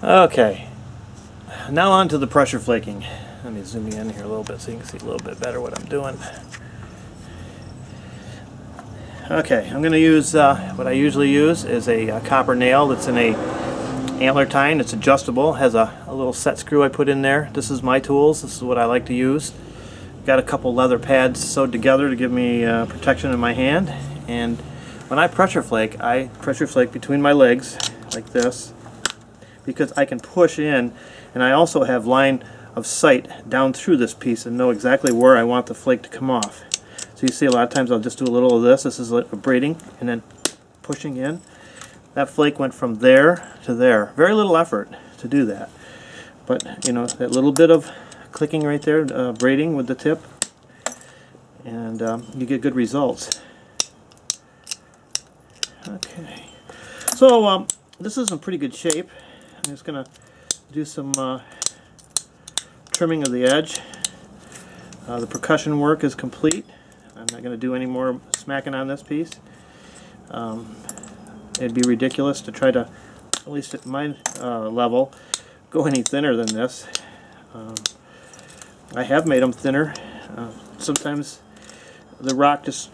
Okay, now on to the pressure flaking. Let me zoom in here a little bit so you can see a little bit better what I'm doing. Okay, I'm going to use what I usually use is a copper nail that's in a antler tine. It's adjustable, has a little set screw I put in there. This is my tools, this is what I like to use. Got a couple leather pads sewed together to give me protection in my hand. And when I pressure flake between my legs like this because I can push in, and I also have line of sight down through this piece and know exactly where I want the flake to come off. So you see a lot of times I'll just do a little of this. This is like a braiding and then pushing in. That flake went from there to there. Very little effort to do that. But you know, that little bit of clicking right there, braiding with the tip, and you get good results. Okay. So this is in pretty good shape. I'm just going to do some trimming of the edge. The percussion work is complete. I'm not going to do any more smacking on this piece. It'd be ridiculous to try to, at least at my level, go any thinner than this. I have made them thinner. Sometimes the rock just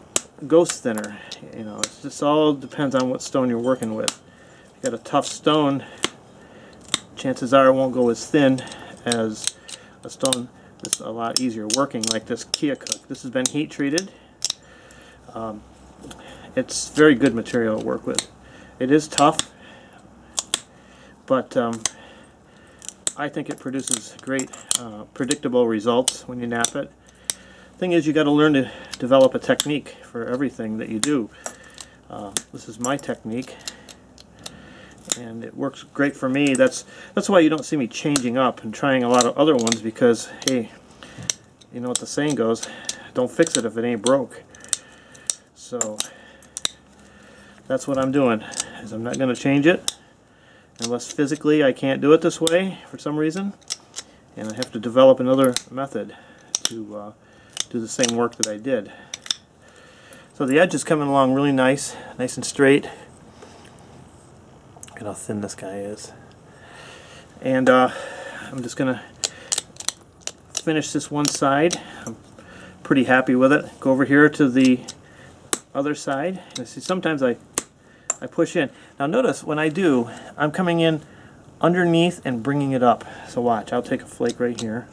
goes thinner. You know, it just all depends on what stone you're working with. If you got a tough stone, chances are it won't go as thin as a stone that's a lot easier working, like this Keokuk. This has been heat treated. It's very good material to work with. It is tough, but I think it produces great predictable results when you nap it. Thing is, you got to learn to develop a technique for everything that you do. This is my technique, and it works great for me. That's why you don't see me changing up and trying a lot of other ones, because hey, you know what the saying goes, don't fix it if it ain't broke. So that's what I'm doing, is I'm not going to change it unless physically I can't do it this way for some reason, and I have to develop another method to do the same work that I did. So the edge is coming along really nice and straight. Look at how thin this guy is. And I'm just going to finish this one side. I'm pretty happy with it. Go over here to the other side. And see, sometimes I push in. Now notice when I do, I'm coming in underneath and bringing it up. So watch, I'll take a flake right here.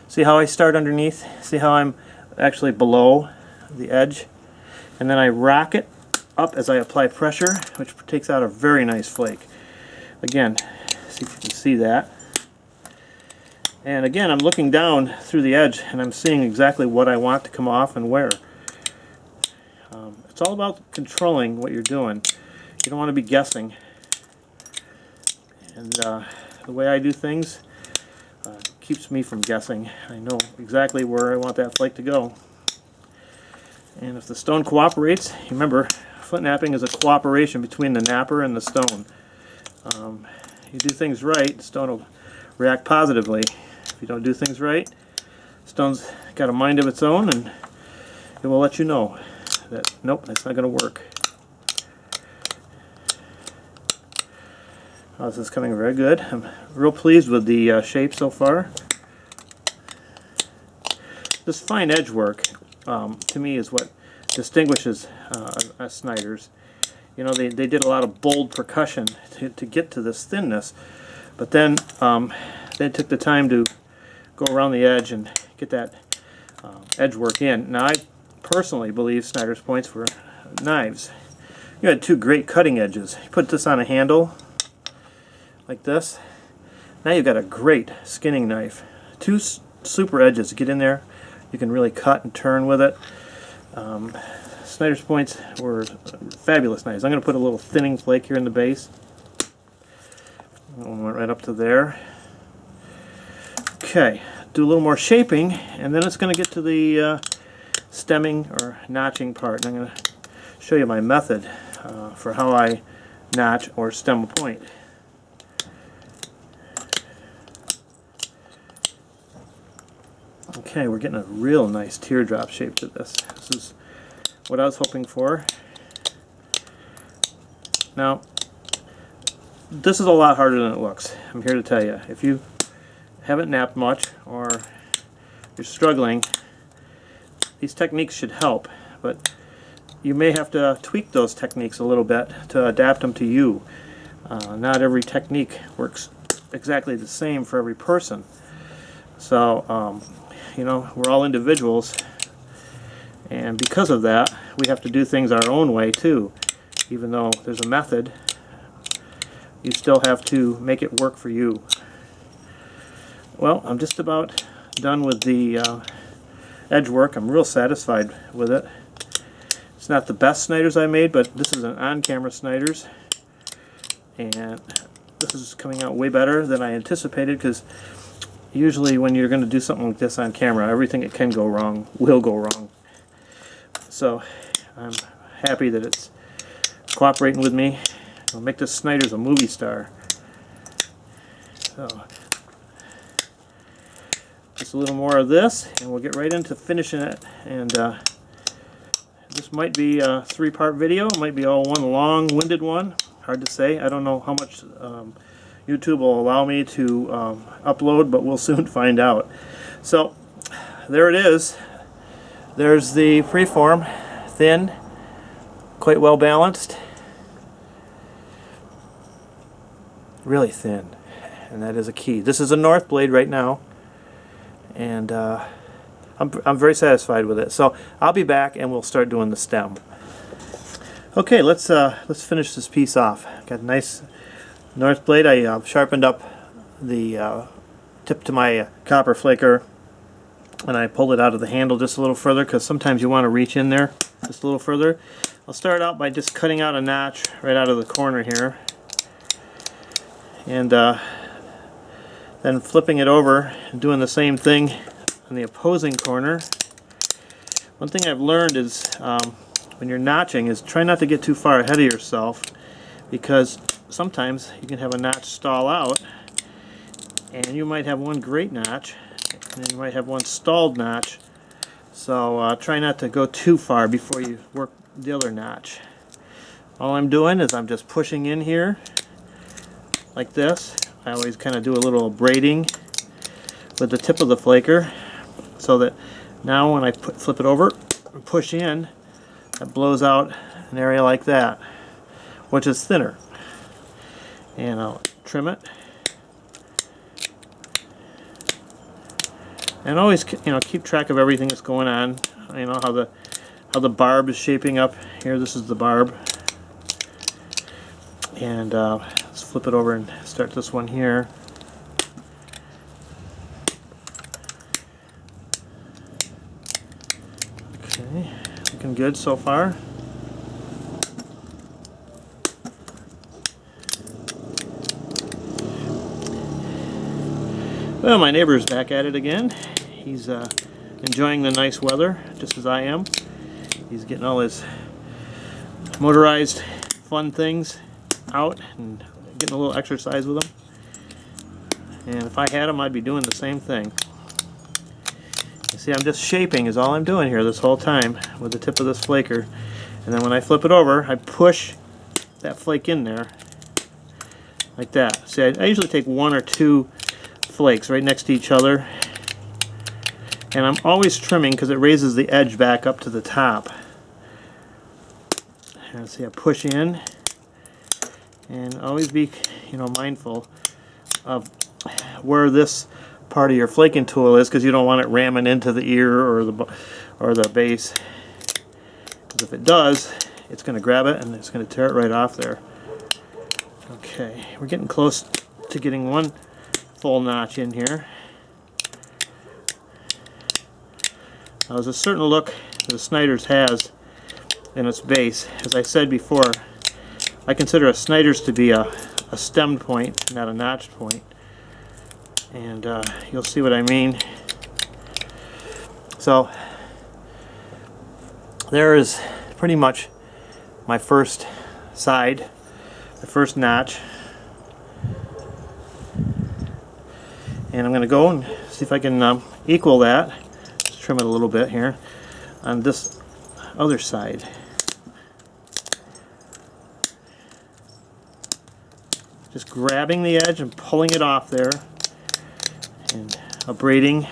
See how I start underneath? See how I'm actually below the edge? And then I rock it up as I apply pressure, which takes out a very nice flake. Again, see if you can see that. And again, I'm looking down through the edge and I'm seeing exactly what I want to come off and where. It's all about controlling what you're doing. You don't want to be guessing. And the way I do things keeps me from guessing. I know exactly where I want that flake to go. And if the stone cooperates, remember, foot napping is a cooperation between the napper and the stone. You do things right, the stone will react positively. If you don't do things right, the stone's got a mind of its own, and it will let you know that, nope, that's not going to work. Oh, this is coming very good. I'm real pleased with the shape so far. This fine edge work, to me, is what distinguishes Snyders. You know, they did a lot of bold percussion to get to this thinness, but then they took the time to go around the edge and get that edge work in. Now, I personally believe Snyders points were knives. You had two great cutting edges. You put this on a handle like this. Now you've got a great skinning knife. Two super edges. Get in there. You can really cut and turn with it. Snyders points were fabulous knives. I'm going to put a little thinning flake here in the base. That one went right up to there. Okay, do a little more shaping, and then it's going to get to the stemming or notching part. And I'm going to show you my method for how I notch or stem a point. Okay, we're getting a real nice teardrop shape to this. This is what I was hoping for. Now, this is a lot harder than it looks. I'm here to tell you. If you haven't napped much or you're struggling, these techniques should help, but you may have to tweak those techniques a little bit to adapt them to you. Not every technique works exactly the same for every person. So, you know, we're all individuals, and because of that, we have to do things our own way too. Even though there's a method, you still have to make it work for you. Well, I'm just about done with the edge work. I'm real satisfied with it. It's not the best Snyders I made, but this is an on-camera Snyders, and this is coming out way better than I anticipated, because usually when you're going to do something like this on camera, everything that can go wrong will go wrong. So I'm happy that it's cooperating with me. I'll make this Snyders a movie star. So just a little more of this, and we'll get right into finishing it. And this might be a 3-part video. It might be all one long-winded one. Hard to say. I don't know how much YouTube will allow me to upload, but we'll soon find out. So there it is. There's the freeform, thin, quite well balanced, really thin, and that is a key. This is a north blade right now, and I'm very satisfied with it. So I'll be back and we'll start doing the stem. Okay, let's finish this piece off. Got a nice north blade. I sharpened up the tip to my copper flaker, and I pulled it out of the handle just a little further, because sometimes you want to reach in there just a little further. I'll start out by just cutting out a notch right out of the corner here, and then flipping it over and doing the same thing on the opposing corner. One thing I've learned is when you're notching is try not to get too far ahead of yourself, because sometimes you can have a notch stall out, and you might have one great notch, and then you might have one stalled notch. So try not to go too far before you work the other notch. All I'm doing is I'm just pushing in here like this. I always kind of do a little braiding with the tip of the flaker, so that now when I flip it over and push in, it blows out an area like that, which is thinner. And I'll trim it. And always, you know, keep track of everything that's going on. You know how the barb is shaping up here. This is the barb. And let's flip it over and start this one here. Okay, looking good so far. Well, my neighbor's back at it again. He's enjoying the nice weather, just as I am. He's getting all his motorized fun things out and getting a little exercise with them. And if I had him, I'd be doing the same thing. You see, I'm just shaping is all I'm doing here this whole time with the tip of this flaker. And then when I flip it over, I push that flake in there like that. See, I usually take 1 or 2 flakes right next to each other, and I'm always trimming because it raises the edge back up to the top. And see, I push in, and always be, you know, mindful of where this part of your flaking tool is, because you don't want it ramming into the ear or the base. Because if it does, it's going to grab it and it's going to tear it right off there. Okay, we're getting close to getting one full notch in here. Now, there's a certain look the Snyders has in its base. As I said before, I consider a Snyders to be a stemmed point, not a notched point. And you'll see what I mean. So there is pretty much my first side, the first notch. And I'm going to go and see if I can equal that. Just trim it a little bit here on this other side. just grabbing the edge and pulling it off there, and abrading,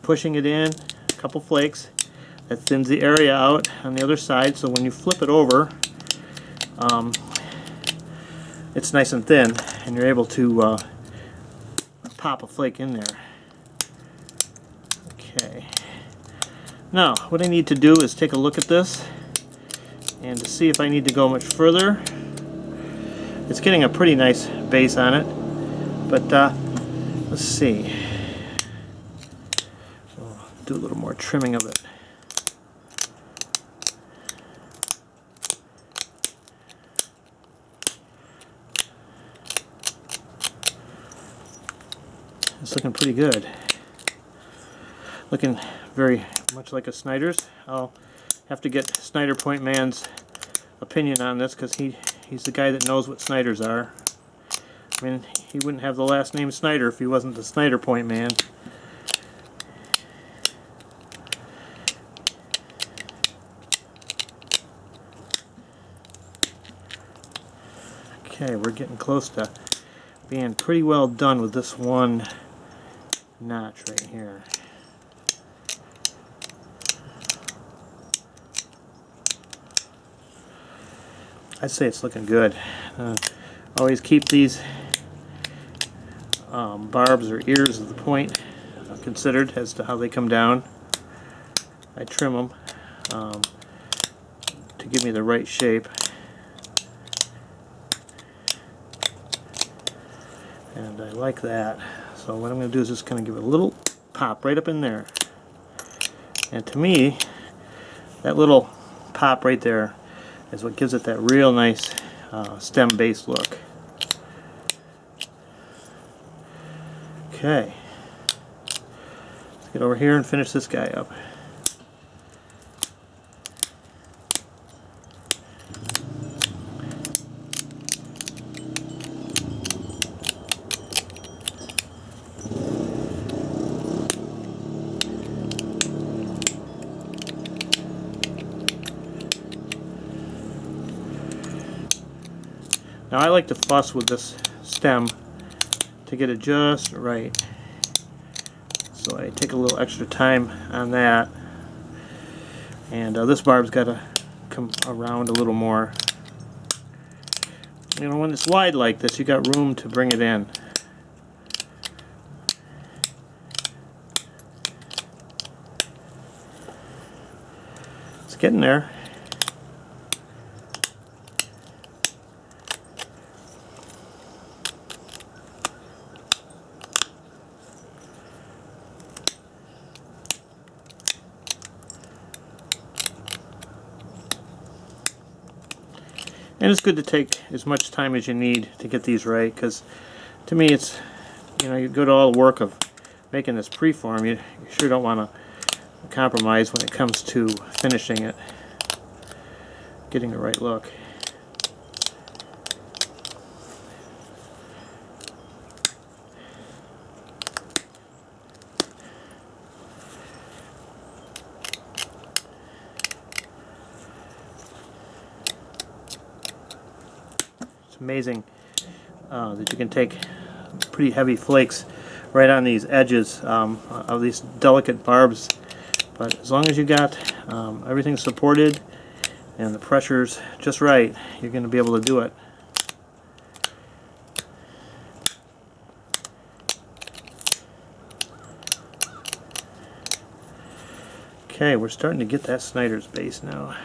pushing it in, a couple flakes. That thins the area out on the other side, so when you flip it over, it's nice and thin, and you're able to pop a flake in there. Okay. Now, what I need to do is take a look at this and to see if I need to go much further. It's getting a pretty nice base on it, but let's see. We'll do a little more trimming of it. It's looking pretty good. Looking very much like a Snyders. I'll have to get Snyder Point Man's opinion on this, because he's the guy that knows what Snyders are. I mean, he wouldn't have the last name Snyder if he wasn't the Snyder Point Man. Okay, we're getting close to being pretty well done with this one notch right here. I'd say it's looking good. Always keep these barbs or ears of the point considered as to how they come down. I trim them to give me the right shape. And I like that. So what I'm going to do is just kind of give it a little pop right up in there. And to me, that little pop right there is what gives it that real nice stem base look. Okay. Let's get over here and finish this guy up. Now I like to fuss with this stem to get it just right. So I take a little extra time on that. And this barb's got to come around a little more. You know, when it's wide like this, you got room to bring it in. It's getting there. And it's good to take as much time as you need to get these right, because to me it's, you know, you go to all the work of making this preform, you sure don't want to compromise when it comes to finishing it, getting the right look. Amazing that you can take pretty heavy flakes right on these edges of these delicate barbs, but as long as you got everything supported and the pressure's just right, you're going to be able to do it. Okay, we're starting to get that Snyders base now.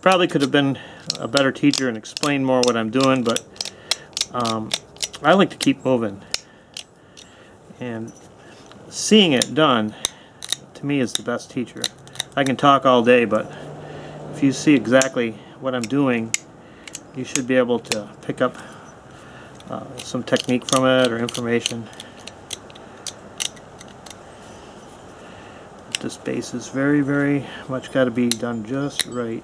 Probably could have been a better teacher and explained more what I'm doing, but I like to keep moving. And seeing it done, to me, is the best teacher. I can talk all day, but if you see exactly what I'm doing, you should be able to pick up some technique from it or information. This base is very, very much got to be done just right.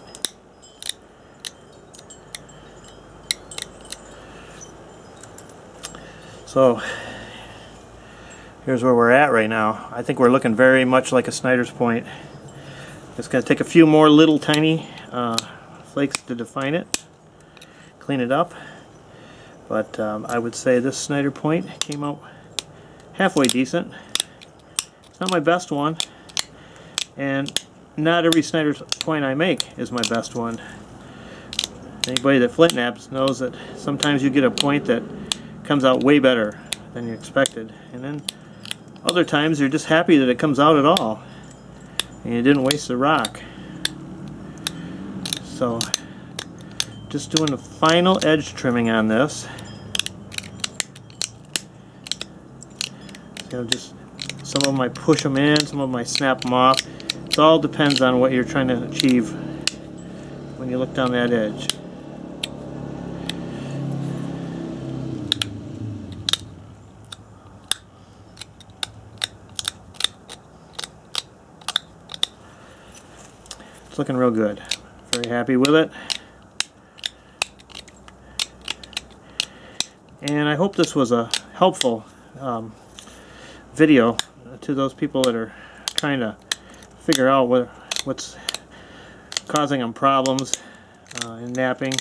So here's where we're at right now. I think we're looking very much like a Snyders point. It's going to take a few more little tiny flakes to define it, clean it up, but I would say this Snyder point came out halfway decent. It's not my best one, and not every Snyders point I make is my best one. Anybody that flint knaps knows that sometimes you get a point that comes out way better than you expected, and then other times you're just happy that it comes out at all and you didn't waste the rock. So just doing the final edge trimming on this. You know, just some of them I push them in, some of them I snap them off. It all depends on what you're trying to achieve when you look down that edge. It's looking real good. Very happy with it. And I hope this was a helpful video to those people that are trying to figure out what's causing them problems in knapping.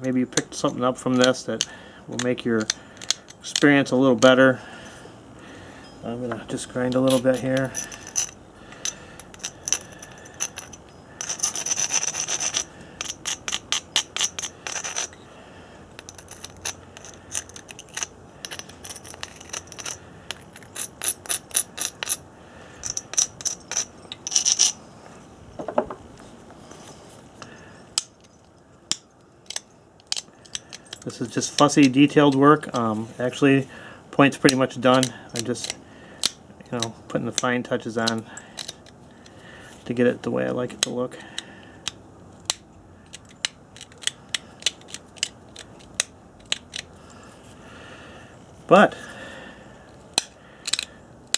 Maybe you picked something up from this that will make your experience a little better. I'm going to just grind a little bit here. This is just fussy, detailed work. Actually, point's pretty much done. I'm just, putting the fine touches on to get it the way I like it to look. But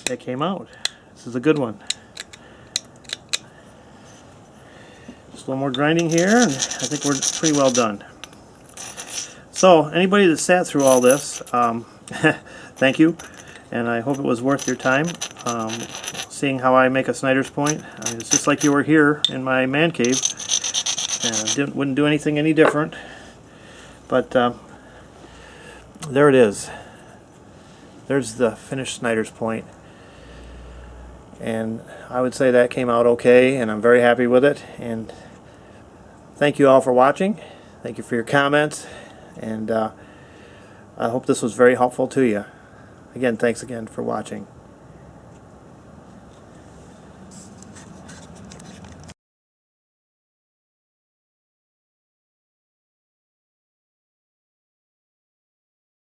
it came out. This is a good one. Just a little more grinding here, and I think we're pretty well done. So, anybody that sat through all this, thank you, and I hope it was worth your time. Seeing how I make a Snyders point, it's just like you were here in my man cave, and wouldn't do anything any different. But there it is. There's the finished Snyders point, and I would say that came out okay, and I'm very happy with it. And thank you all for watching. Thank you for your comments. And I hope this was very helpful to you. Again, thanks again for watching.